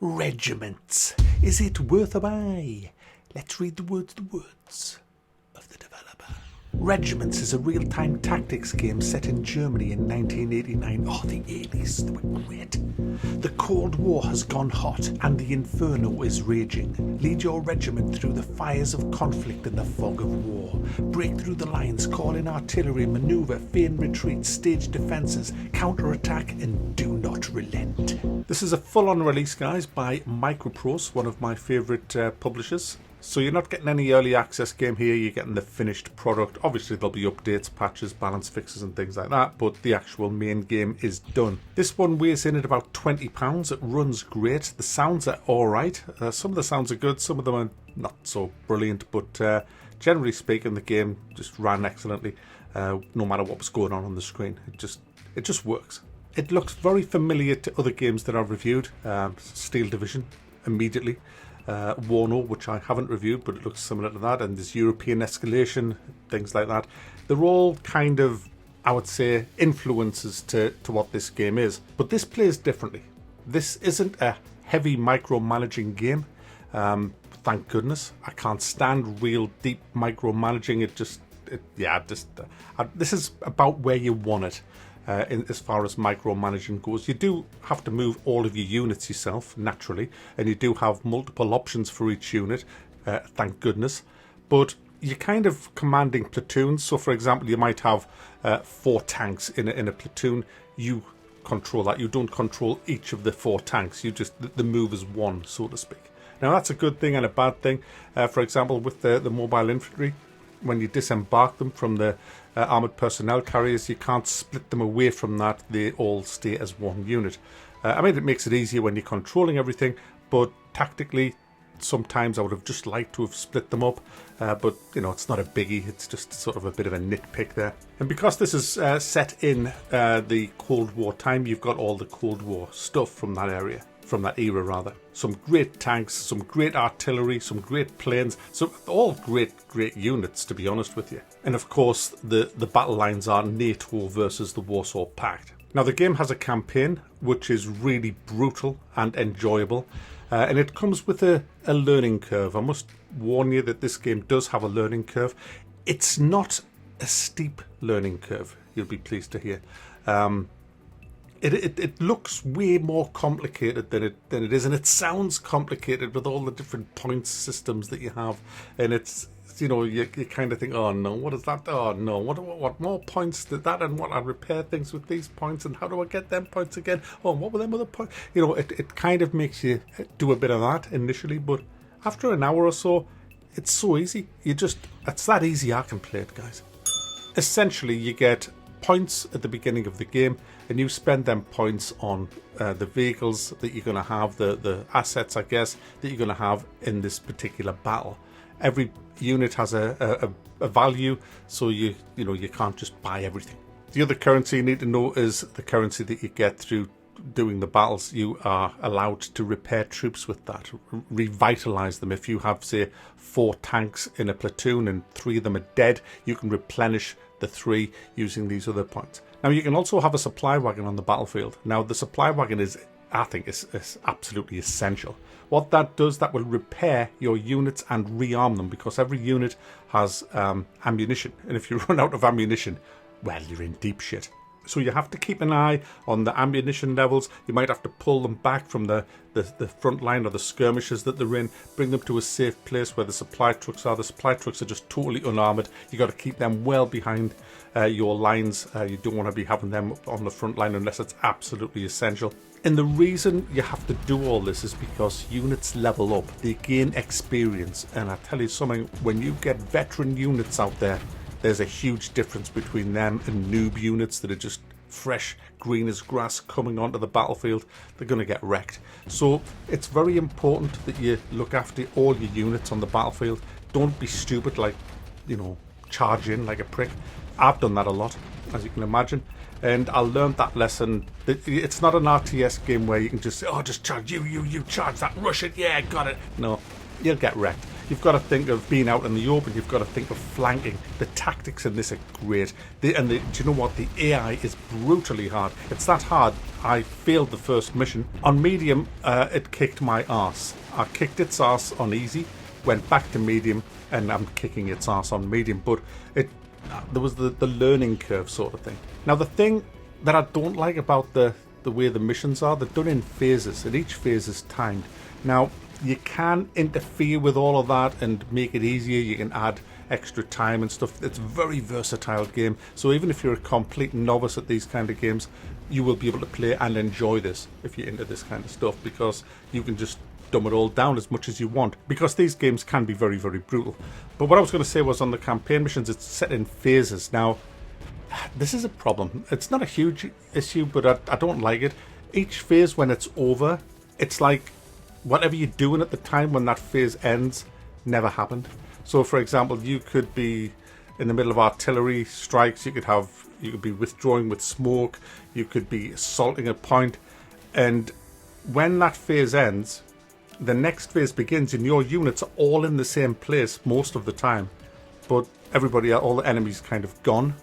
Regiments. Is it worth a buy? Let's read the words of the developer. Regiments is a real-time tactics game set in Germany in 1989. Oh, the 80s, they were great. The Cold War has gone hot and the inferno is raging. Lead your regiment through the fires of conflict and the fog of war. Break through the lines, call in artillery, maneuver, feign retreat, stage defences, counter-attack and do not relent. This is a full-on release, guys, by Microprose, one of my favourite publishers. So you're not getting any early access game here, you're getting the finished product. Obviously there'll be updates, patches, balance fixes and things like that, but the actual main game is done. This one weighs in at about £20, it runs great, the sounds are alright. Some of the sounds are good, some of them are not so brilliant, but generally speaking the game just ran excellently, no matter what was going on the screen. It just works. It looks very familiar to other games that I've reviewed, Steel Division, immediately. Warno, which I haven't reviewed, but it looks similar to that, and there's European Escalation, things like that. They're all kind of, I would say, influences to what this game is. But this plays differently. This isn't a heavy micromanaging game. Thank goodness. I can't stand real deep micromanaging. This is about where you want it. As far as micromanaging goes, you do have to move all of your units yourself, naturally, and you do have multiple options for each unit, thank goodness, but you're kind of commanding platoons. So for example, you might have 4 tanks in a platoon. You control that. You don't control each of the 4 tanks, you just, the move is one, so to speak. Now that's a good thing and a bad thing. For example, with the mobile infantry, when you disembark them from the armoured personnel carriers, you can't split them away from that. They all stay as one unit. I mean, it makes it easier when you're controlling everything, but tactically, sometimes I would have just liked to have split them up. But, you know, it's not a biggie. It's just sort of a bit of a nitpick there. And because this is set in the Cold War time, you've got all the Cold War stuff from that area. From that era rather. Some great tanks, some great artillery, some great planes, so all great units, to be honest with you. And of course the battle lines are NATO versus the Warsaw Pact. Now the game has a campaign which is really brutal and enjoyable, and it comes with a learning curve. I must warn you that this game does have a learning curve. It's not a steep learning curve, you'll be pleased to hear. It looks way more complicated than it is, and it sounds complicated with all the different points systems that you have, and it's, you know, you kind of think, oh no, what is that? Oh no, what more points did that, and what I repair things with these points, and how do I get them points again? Oh, what were them other points? You know, it kind of makes you do a bit of that initially, but after an hour or so, it's so easy. It's that easy I can play it, guys. Essentially, you get points at the beginning of the game, and you spend them points on the vehicles that you're going to have, the assets, I guess, that you're going to have in this particular battle. Every unit has a value, so you can't just buy everything. The other currency you need to know is the currency that you get through doing the battles. You are allowed to repair troops with that, revitalize them. If you have, say, 4 tanks in a platoon and 3 of them are dead, you can replenish the 3 using these other points. Now you can also have a supply wagon on the battlefield. Now the supply wagon is absolutely essential. What that does, that will repair your units and rearm them, because every unit has ammunition, and if you run out of ammunition, well, you're in deep shit. So you have to keep an eye on the ammunition levels. You might have to pull them back from the front line or the skirmishes that they're in, bring them to a safe place where the supply trucks are. The supply trucks are just totally unarmoured. You got to keep them well behind your lines. You don't want to be having them on the front line unless it's absolutely essential. And the reason you have to do all this is because units level up, they gain experience. And I tell you something, when you get veteran units out there, there's a huge difference between them and noob units that are just fresh, green as grass coming onto the battlefield. They're going to get wrecked. So it's very important that you look after all your units on the battlefield. Don't be stupid, like, you know, charge in like a prick. I've done that a lot, as you can imagine, and I learned that lesson. It's not an RTS game where you can just say, oh, just charge, you charge that, rush it, yeah, got it. No, you'll get wrecked. You've got to think of being out in the open. You've got to think of flanking. The tactics in this are great. Do you know what? The AI is brutally hard. It's that hard. I failed the first mission. On medium, it kicked my arse. I kicked its arse on easy, went back to medium, and I'm kicking its arse on medium. But there was the learning curve sort of thing. Now, the thing that I don't like about the way the missions are, they're done in phases, and each phase is timed. Now, you can interfere with all of that and make it easier. You can add extra time and stuff. It's a very versatile game. So even if you're a complete novice at these kind of games, you will be able to play and enjoy this if you're into this kind of stuff, because you can just dumb it all down as much as you want, because these games can be very, very brutal. But what I was going to say was, on the campaign missions, it's set in phases. Now, this is a problem. It's not a huge issue, but I don't like it. Each phase, when it's over, it's like whatever you're doing at the time when that phase ends never happened. So, for example, you could be in the middle of artillery strikes. You could be withdrawing with smoke. You could be assaulting a point, and when that phase ends, the next phase begins, and your units are all in the same place most of the time. But all the enemies kind of gone.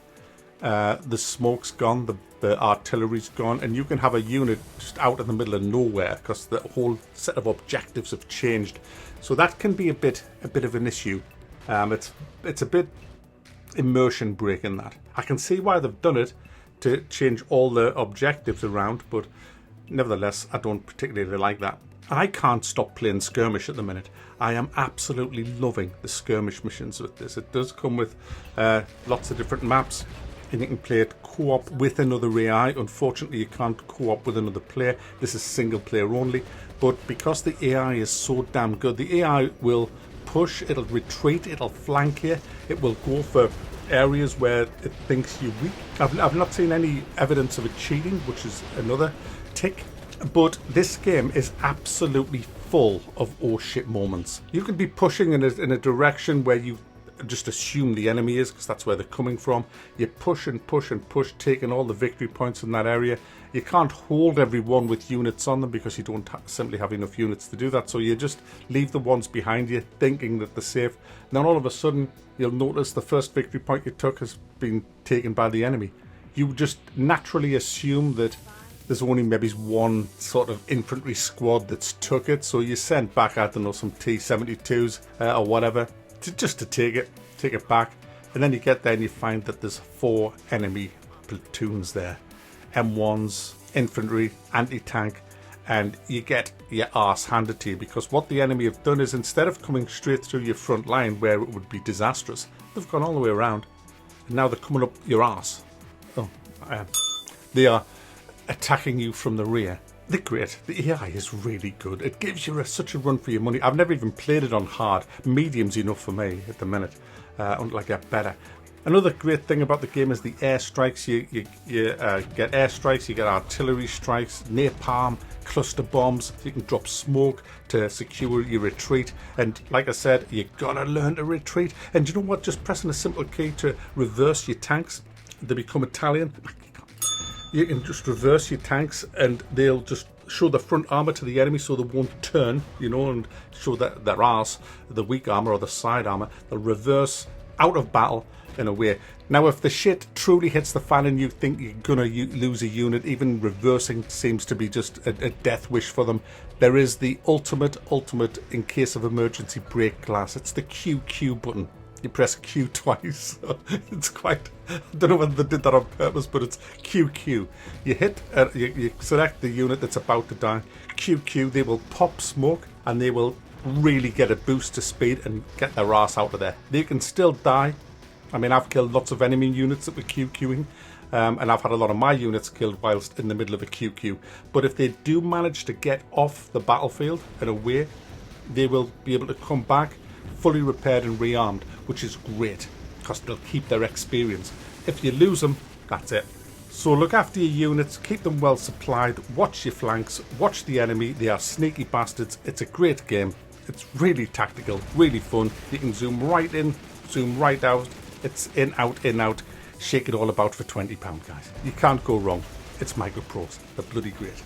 The smoke's gone, the artillery's gone, and you can have a unit just out in the middle of nowhere because the whole set of objectives have changed. So that can be a bit of an issue. It's a bit immersion breaking that. I can see why they've done it, to change all the objectives around, but nevertheless, I don't particularly like that. I can't stop playing skirmish at the minute. I am absolutely loving the skirmish missions with this. It does come with lots of different maps, and you can play it co-op with another AI. Unfortunately, you can't co-op with another player. This is single player only. But because the AI is so damn good, the AI will push, it'll retreat, it'll flank you, it will go for areas where it thinks you're weak. I've not seen any evidence of it cheating, which is another tick. But this game is absolutely full of oh shit moments. You can be pushing in a direction where you just assume the enemy is, because that's where they're coming from. You push and push and push, taking all the victory points in that area. You can't hold everyone with units on them because you don't simply have enough units to do that. So you just leave the ones behind you, thinking that they're safe. And then all of a sudden, you'll notice the first victory point you took has been taken by the enemy. You just naturally assume that there's only maybe one sort of infantry squad that's took it. So you send back, I don't know, some T-72s or whatever, just to take it back. And then you get there and you find that there's 4 enemy platoons there. M1s, infantry, anti-tank, and you get your arse handed to you, because what the enemy have done is, instead of coming straight through your front line where it would be disastrous, they've gone all the way around. And now they're coming up your arse. They are attacking you from the rear. They're great. The AI is really good. It gives you such a run for your money. I've never even played it on hard. Medium's enough for me at the minute. Until I get better. Another great thing about the game is the airstrikes. You get airstrikes, you get artillery strikes, napalm, cluster bombs. You can drop smoke to secure your retreat. And like I said, you gotta learn to retreat. And you know what? Just pressing a simple key to reverse your tanks, they become Italian. You can just reverse your tanks and they'll just show the front armor to the enemy so they won't turn, and show that their arse, the weak armor or the side armor. They'll reverse out of battle in a way. Now, if the shit truly hits the fan and you think you're gonna lose a unit, even reversing seems to be just a death wish for them. There is the ultimate in case of emergency break glass. It's the QQ button. You press Q twice. It's quite, I don't know whether they did that on purpose, but it's QQ. You hit, you select the unit that's about to die. QQ, they will pop smoke and they will really get a boost to speed and get their ass out of there. They can still die. I mean, I've killed lots of enemy units that were QQing, and I've had a lot of my units killed whilst in the middle of a QQ. But if they do manage to get off the battlefield and away, they will be able to come back fully repaired and rearmed, which is great because they'll keep their experience. If you lose them, that's it. So look after your units, keep them well supplied, watch your flanks, watch the enemy. They are sneaky bastards. It's a great game. It's really tactical, really fun. You can zoom right in, zoom right out. It's in, out. Shake it all about for £20, guys. You can't go wrong. It's Microprose. They're bloody great.